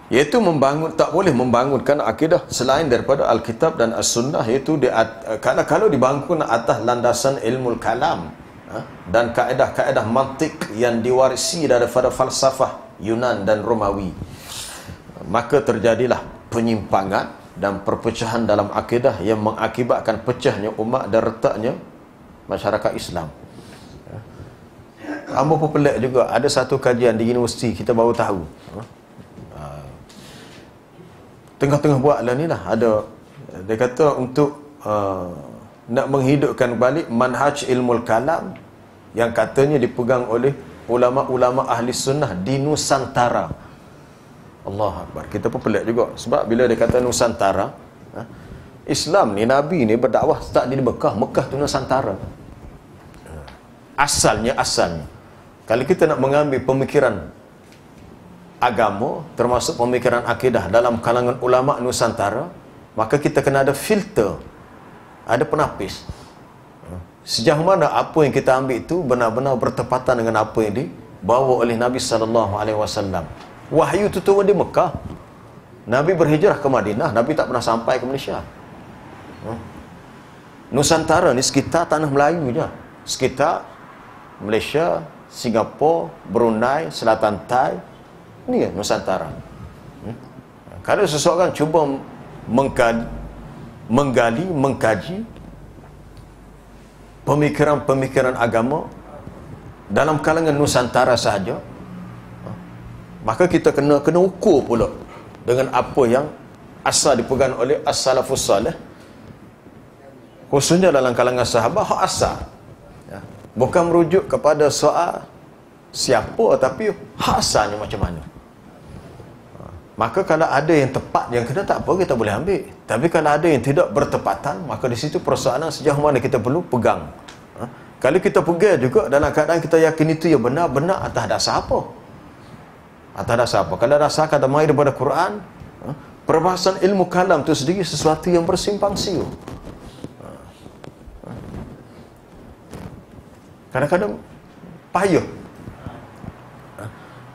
Iaitu tak boleh membangunkan akidah selain daripada Alkitab dan As-Sunnah, iaitu kalau dibangun atas landasan ilmu kalam dan kaedah-kaedah mantik yang diwarisi daripada falsafah Yunan dan Romawi, maka terjadilah penyimpangan dan perpecahan dalam akidah yang mengakibatkan pecahnya umat dan retaknya masyarakat Islam. Ambo pun pelik juga, ada satu kajian di universiti kita baru tahu. Tengah-tengah buat lah ni lah, ada dia kata untuk nak menghidupkan balik manhaj ilmu kalam yang katanya dipegang oleh ulama-ulama ahli sunnah di Nusantara. Allah Akbar. Kita pun pelik juga sebab bila dia kata Nusantara, Islam ni, Nabi ni berdakwah start di Mekah. Mekah tu Nusantara. Asalnya kalau kita nak mengambil pemikiran agama, termasuk pemikiran akidah dalam kalangan ulama Nusantara, maka kita kena ada filter, ada penapis. Sejauh mana apa yang kita ambil itu benar-benar bertepatan dengan apa yang dibawa oleh Nabi SAW. Wahyu itu turun di Mekah. Nabi berhijrah ke Madinah, Nabi tak pernah sampai ke Malaysia. Nusantara ni sekitar tanah Melayu je. Sekitar Malaysia, Singapura, Brunei, Selatan Thai. Ni kan Nusantara. Kalau seseorang cuba menggali, mengkaji pemikiran-pemikiran agama dalam kalangan Nusantara sahaja, maka kita kena ukur pula dengan apa yang asal dipegang oleh as-salafus salih, khususnya dalam kalangan sahabat, hak asal, ya. Bukan merujuk kepada soal siapa, tapi hak asalnya macam mana. Maka kalau ada yang tepat yang kena, tak apa, kita boleh ambil. Tapi kalau ada yang tidak bertepatan, maka di situ persoalan sejauh mana kita perlu pegang. Kalau kita pegang juga dalam keadaan kita yakin itu yang benar-benar atas dasar apa? Atas dasar apa? Kalau dasar kata mai daripada Quran, perbahasan ilmu kalam itu sendiri sesuatu yang bersimpang siur. Kadang-kadang payah.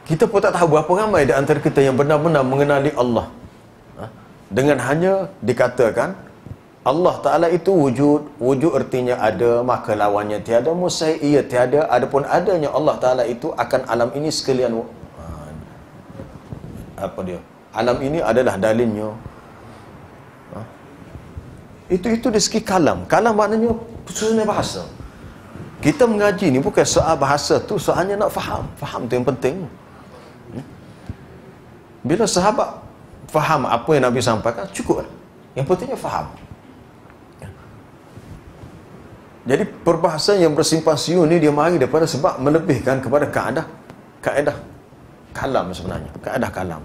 Kita pun tak tahu berapa ramai di antara kita yang benar-benar mengenali Allah. Dengan hanya dikatakan Allah Ta'ala itu wujud. Wujud artinya ada, maka lawannya tiada. Mustahil ia tiada. Adapun adanya Allah Ta'ala itu akan alam ini sekalian. Apa dia? Alam ini adalah dalilnya. Itu dari segi kalam. Kalam maknanya susunan bahasa. Kita mengaji ni bukan soal bahasa tu, soalnya nak faham. Faham tu yang penting. Bila sahabat faham apa yang Nabi sampaikan, cukup. Yang pentingnya faham. Jadi perbahasan yang bersimpang siur ni dia mari daripada sebab melebihkan kepada kaedah kalam sebenarnya, kaedah kalam.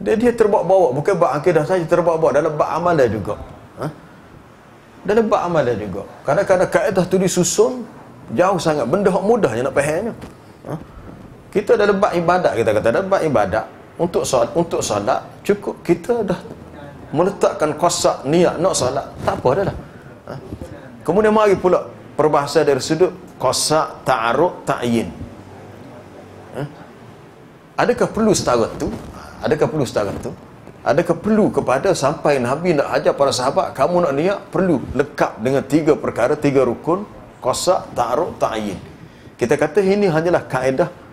Dia terbawa-bawa, bukan bab akidah saja, terbawa-bawa dalam bab amalan juga. Dalam bab amalan juga. Kadang-kadang kaedah tu disusun jauh sangat, benda hak mudahnya nak fahamnya. Kita dalam bab ibadat, kita kata dalam bab ibadat, untuk solat cukup kita dah meletakkan qasak niat nak solat, tak apa dah. Kemudian mari pula perbahasan dari sudut qasak, ta'arud, ta'yin. Adakah perlu setara tu? Adakah perlu setara tu? Adakah perlu kepada sampai Nabi nak ajar para sahabat, kamu nak niat perlu lekap dengan 3 perkara, 3 rukun, qasak, ta'arud, ta'yin. Kita kata ini hanyalah kaedah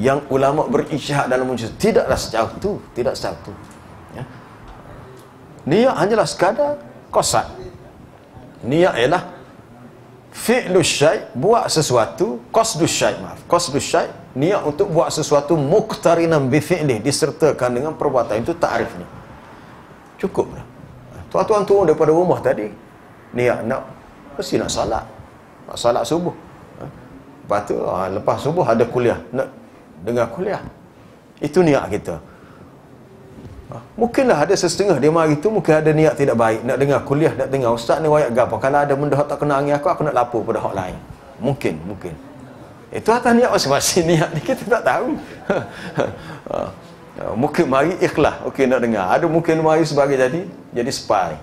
yang ulama berijtihad dalam menjadi. Tidaklah sejauh tu, tidak sejauh tu. Ya. Niat hanyalah sekadar qasak. Niat ialah fi'lu syai', buat sesuatu, qasdu syai', qasdu syai', niat untuk buat sesuatu muqtarinan bi fi'lih, disertakan dengan perbuatan, itu takrifnya. Cukup dah. Tuan-tuan turun daripada rumah tadi, niat nak mesti nak solat. Nak solat subuh. Lepas tu lepas subuh ada kuliah, nak dengar kuliah. Itu niat kita. Mungkinlah ada setengah dia mari tu mungkin ada niat tidak baik, nak dengar kuliah, nak dengar ustaz ni wayak gapo, kalau ada benda hak tak kena angin aku nak lapor pada hak lain. Mungkin itu atas niat masing-masing. Niat ni kita tak tahu. Mungkin mari ikhlas, okey nak dengar. Ada mungkin mari sebagai jadi spy.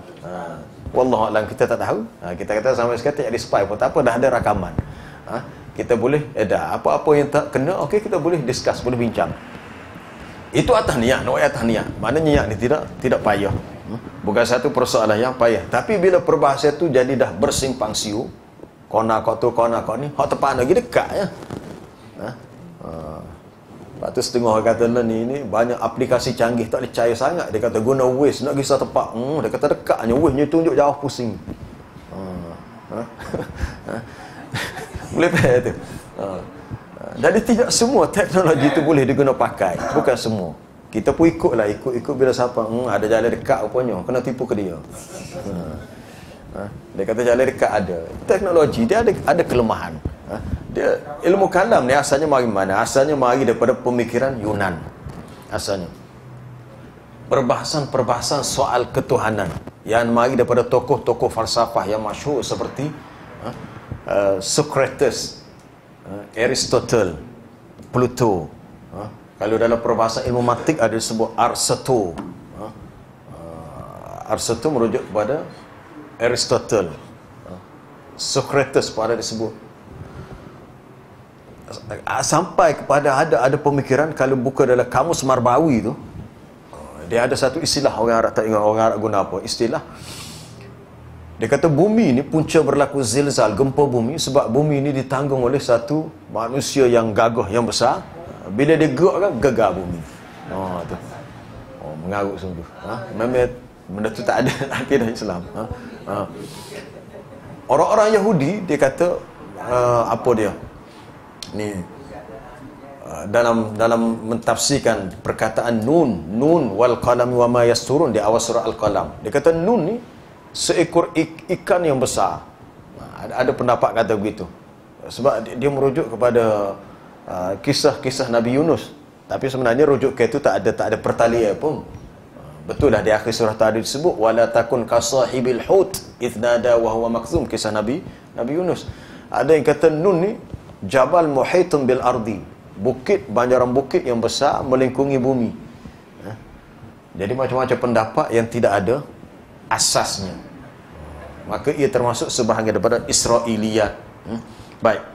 Wallahu alam, kita tak tahu. Kita kata sampai sekarang jadi spy pun tak apa, dah ada rakaman. Kita boleh dah apa-apa yang tak kena, okey kita boleh discuss, boleh bincang. Itu atas niat, nak atas niat. Maknanya niat ni tidak payah. Bukan satu persoalan yang payah. Tapi bila perbahasan tu jadi dah bersimpang siur, kona kau tu, kona kau ni, hak tepat lagi dekat ya. Lepas tu setengah orang kata ni banyak aplikasi canggih, tak boleh percaya sangat. Dia kata guna Waze, nak kisah tepat. Dia kata dekatnya, Waze-nya tunjuk jauh, pusing. Boleh faham tu? Jadi tidak semua teknologi itu boleh diguna pakai. Bukan semua. Kita pun ikut bila siapa ada jalan dekat rupanya, kena tipu ke dia. Dia kata jalan dekat ada. Teknologi dia ada kelemahan. Dia ilmu kalam ni asalnya mari mana? Asalnya mari daripada pemikiran Yunan. Asalnya perbahasan soal ketuhanan yang mari daripada tokoh-tokoh falsafah yang masyhur seperti Socrates, Aristotle, Plato. Kalau dalam perbahasan ilmu mantik ada disebut Aristotle. Aristotle merujuk kepada Aristotle. Socrates pada disebut. Sampai kepada ada pemikiran kalau buka dalam kamus Marbawi tu, Dia ada satu istilah, orang Arab tak ingat orang Arab guna apa istilah. Dia kata bumi ni punca berlaku zilzal, gempa bumi, sebab bumi ni ditanggung oleh satu manusia yang gagah, yang besar. Bila dia gerak kan, gegar bumi. Tu. Mengarut sungguh. Memang benda tu tak ada akidah Islam. Orang-orang Yahudi, dia kata apa dia ni, dalam mentafsirkan perkataan nun wal qalam wa ma yasturun di awal surah Al-Qalam, dia kata nun ni seekor ikan yang besar. Ada pendapat kata begitu, sebab dia merujuk kepada kisah-kisah Nabi Yunus, tapi sebenarnya rujuk ke itu tak ada pertalian pun. Betul lah di akhir surah tadi disebut wala takun kasahibil hut idnada wa huwa makzum, kisah Nabi Yunus. Ada yang kata nun ni jabal muhitun bil ardi, bukit, banjaran bukit yang besar melingkungi bumi. Jadi macam-macam pendapat yang tidak ada asasnya. Maka ia termasuk sebahagian daripada Israiliyat. Baik.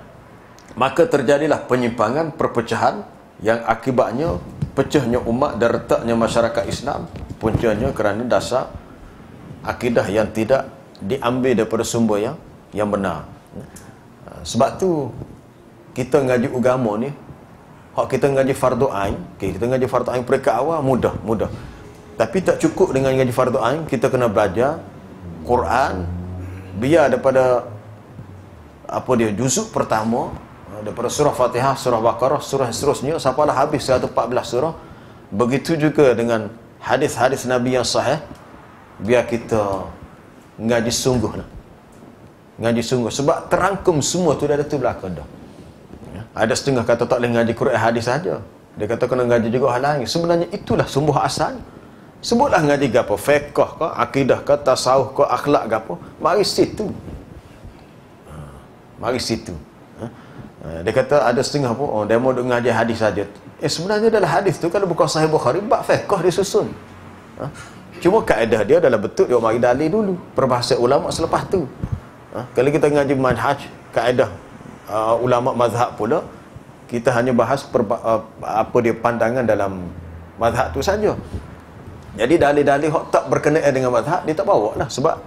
Maka terjadilah penyimpangan, perpecahan yang akibatnya pecahnya umat dan retaknya masyarakat Islam, puncanya kerana dasar akidah yang tidak diambil daripada sumber yang benar. Sebab tu kita ngaji agama ni, hak kita ngaji fardu ain, kita ngaji fardu ain peringkat awal mudah. Tapi tak cukup dengan ngaji fardu ain, kita kena belajar Quran biar daripada juzuk pertama, daripada surah Fatihah, surah Baqarah, surah seterusnya sampailah habis 114 surah. Begitu juga dengan hadis-hadis Nabi yang sahih, biar kita ngaji sungguh lah. Ngaji sungguh, sebab terangkum semua tu ada tu belakang dah. Ada setengah kata tak boleh ngaji Quran hadis saja. Dia kata kena ngaji juga hal lain. Sebenarnya itulah sumber asal. Sebutlah ngaji gapo, fiqh ke, akidah ke, tasawuf ke, akhlak gapo, mari situ. Mari situ. Dia kata ada setengah pun dia mau ngaji hadis saja. Sebenarnya dalam hadis tu kalau bukan Sahih Bukhari, bab fiqh dia susun. Cuma kaedah dia adalah betul dia mari dalil dulu, perbahasan ulama selepas tu. Kalau kita ngaji manhaj, kaedah ulama mazhab pula, kita hanya bahas apa dia pandangan dalam mazhab tu saja. Jadi dalil-dalil hak tak berkenaan dengan mazhab dia tak bawa lah, sebab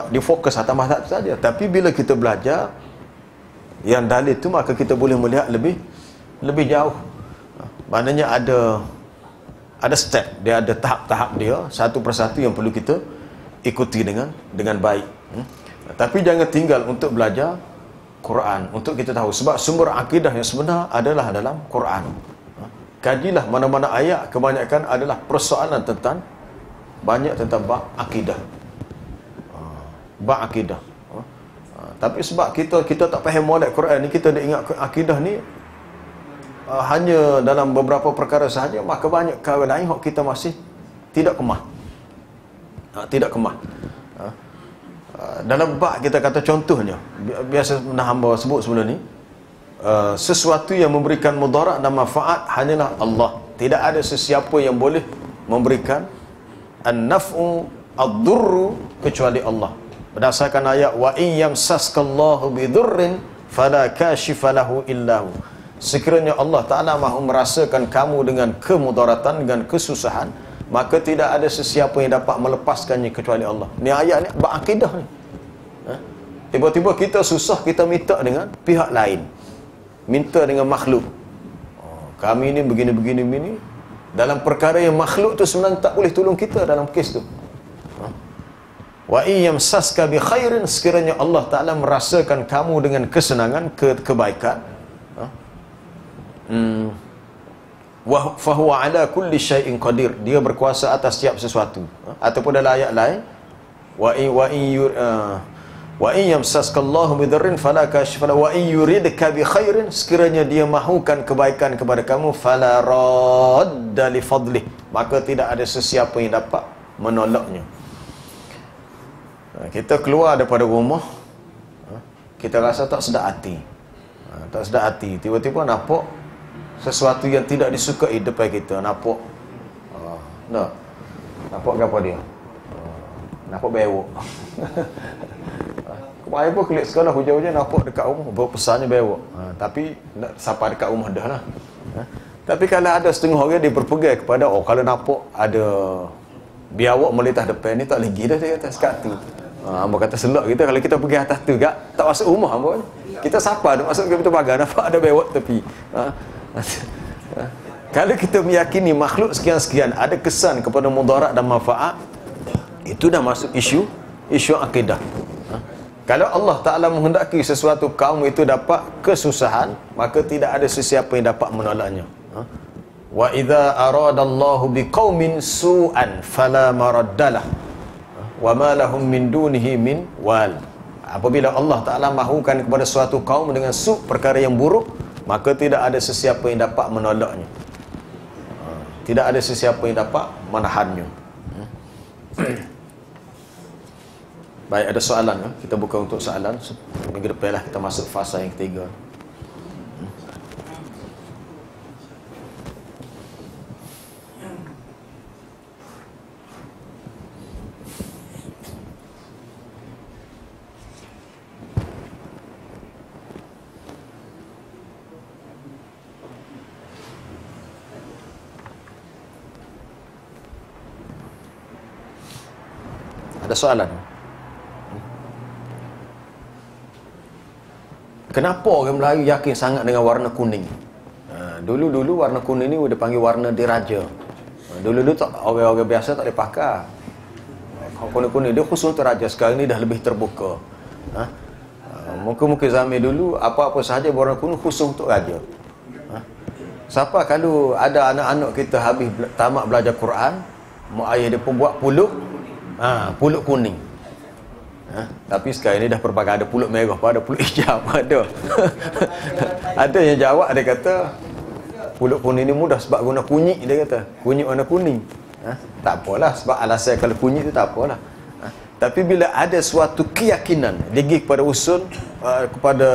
dia fokus atas mazhab tu saja. Tapi bila kita belajar yang dalil tu, maka kita boleh melihat lebih jauh. Maknanya ada step dia, ada tahap-tahap dia, satu persatu yang perlu kita ikuti dengan baik. Tapi jangan tinggal untuk belajar Quran, untuk kita tahu, sebab sumber akidah yang sebenar adalah dalam Quran. Kajilah mana-mana ayat, kebanyakan adalah persoalan tentang bab akidah. Bab akidah. Tapi sebab kita tak faham molek Quran ni, kita dah ingat akidah ni hanya dalam beberapa perkara sahaja, maka banyak perkara lain yang kita masih tidak kemah. Dalam bab kita kata contohnya, biasa hamba sebut sebelum ni, sesuatu yang memberikan mudarat dan manfaat hanyalah Allah. Tidak ada sesiapa yang boleh memberikan an-naf'u ad-durru kecuali Allah. Berdasarkan ayat wa in yamsaskallahu bidurrin fala kashifa lahu illahu. Sekiranya Allah Taala mahu merasakan kamu dengan kemudaratan, dengan kesusahan, maka tidak ada sesiapa yang dapat melepaskannya kecuali Allah. Ni ayat ni berakidah ni. Tiba-tiba kita susah, kita minta dengan pihak lain, minta dengan makhluk. Kami ni begini. Dalam perkara yang makhluk tu sebenarnya tak boleh tolong kita dalam kes tu. Wa in yamsaska bi khairin, sekiranya Allah Taala merasakan kamu dengan kesenangan, kebaikan, wa fahuwa ala kulli syai'in qadir, dia berkuasa atas setiap sesuatu. Ataupun dalam ayat lain, wa in yamsaskallahu bidurrin fala kashifa lahu wa in yuridka bi khairin, sekiranya dia mahukan kebaikan kepada kamu, fala radda li fadlih, maka tidak ada sesiapa yang dapat menolaknya. Kita keluar daripada rumah, kita rasa tak sedap hati, tiba-tiba nampak sesuatu yang tidak disukai depan kita. Nampak apa dia? Nampak bewok. Kemarin pun kelik sekolah hujan-hujan, nampak dekat rumah berpesannya bewok. Tapi sampai dekat rumah dah lah. Tapi kalau ada setengah orang dia berpegang kepada, oh kalau nampak ada biawak meletas depan ni, tak boleh pergi dah, dia kata sekat tu. Hamba kata selok kita kalau kita pergi atas tu gak, tak masuk rumah hamba. Kita siapa nak masuk ke pintu pagar, nampak ada biawak tepi. Kalau kita meyakini makhluk sekian-sekian ada kesan kepada mudarat dan manfaat, itu dah masuk isu akidah. Kalau Allah Ta'ala menghendaki sesuatu kaum itu dapat kesusahan, maka tidak ada sesiapa yang dapat menolaknya. Wa idza aradallahu biqaumin su'an fala maraddalah wa ma lahum min dunihi min wal. Apabila Allah Ta'ala mahukan kepada suatu kaum dengan perkara yang buruk, maka tidak ada sesiapa yang dapat menolaknya. Tidak ada sesiapa yang dapat menahannya. Baik, ada soalan ya? Kita buka untuk soalan. Minggu depan lah kita masuk fasa yang ketiga. Ada soalan? Kenapa orang Melayu yakin sangat dengan warna kuning? Dulu-dulu warna kuning ni dia panggil warna diraja. Dulu-dulu tak, orang-orang biasa tak boleh pakai. Kuning-kuning dia khusus untuk raja. Sekarang ni dah lebih terbuka. Mungkin zaman dulu apa-apa sahaja warna kuning khusus untuk raja. Siapa kalau ada anak-anak kita habis tamat belajar Quran, mak ayah dia pun buat pulut kuning. Tapi sekarang ni dah pelbagai, ada pulut merah, ada pulut hijau, ada. Ada yang jawab, dia kata pulut kuning ni mudah sebab guna kunyit, dia kata kunyit warna kuning. Tak apalah, sebab alasan kalau kunyit tu tak apalah. Tapi bila ada suatu keyakinan digi kepada kepada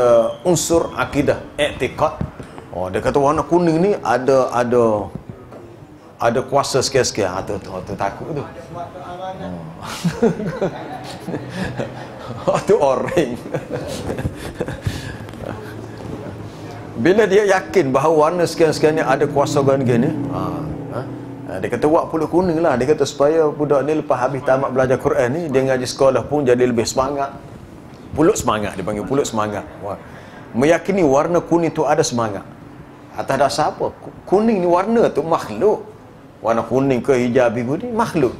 unsur akidah, i'tiqad, dia kata warna kuning ni ada kuasa sekian-sekian. Tu takut tu. Tu orang. Bila dia yakin bahawa warna sekian-sekian ni ada kuasa gini, dia kata buat pulut kuning lah. Dia kata supaya budak ni lepas habis tamat belajar Quran ni, dia ngaji sekolah pun jadi lebih semangat. Pulut semangat, dia panggil pulut semangat. Meyakini warna kuning tu ada semangat. Atas dasar apa? Kuning ni warna tu makhluk. Warna kuning ke hijau biru ni makhluk.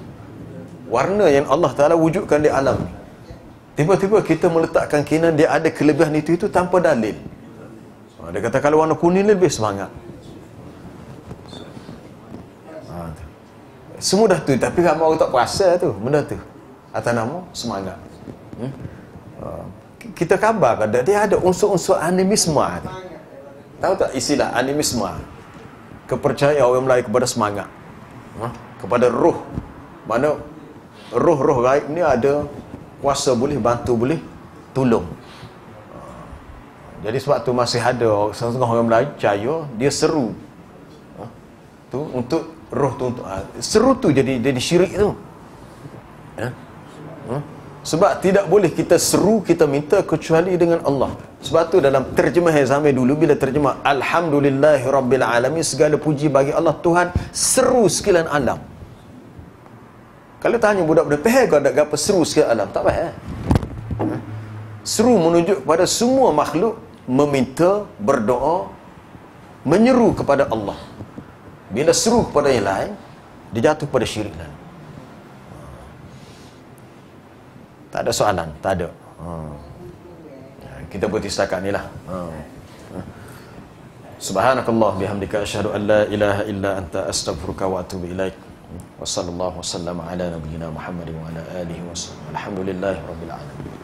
Warna yang Allah Ta'ala wujudkan di alam ni. Tiba-tiba kita meletakkan keyakinan dia ada kelebihan itu tanpa dalil. Dia kata kalau warna kuning ni lebih semangat. Semudah tu. Tapi ramai orang tak perasan tu benda tu. Atas nama semangat. Kita khabarkan dia ada unsur-unsur animisme. Tahu tak istilah animisme? Kepercayaan orang Melayu kepada semangat, kepada roh. Mana roh-roh gaib ni ada kuasa, boleh bantu, boleh tolong. Jadi sebab tu masih ada setengah orang Melayu percaya dia seru tu untuk roh tu, untuk seru tu jadi syirik tu. Sebab tidak boleh kita seru, kita minta kecuali dengan Allah. Sebab tu dalam terjemahan zaman dulu, bila terjemah Alhamdulillahirabbil alamin, segala puji bagi Allah Tuhan seru sekalian alam. Kalau tanya budak-budak, faham kau tak apa seru sekalian alam? Tak faham. Seru menunjuk kepada semua makhluk meminta, berdoa, menyeru kepada Allah. Bila seru kepada yang lain, dia jatuh pada syirik lain. Tak ada soalan? Tak ada. Kita berhenti setakat ni lah. Subhanakallah bihamdika asyhadu an la ilaha illa anta astaghfiruka wa atubu ilaik. Wa sallallahu wasallam ala nabiyyina Muhammad wa ala alihi wa sallam. Alhamdulillahirabbil alamin.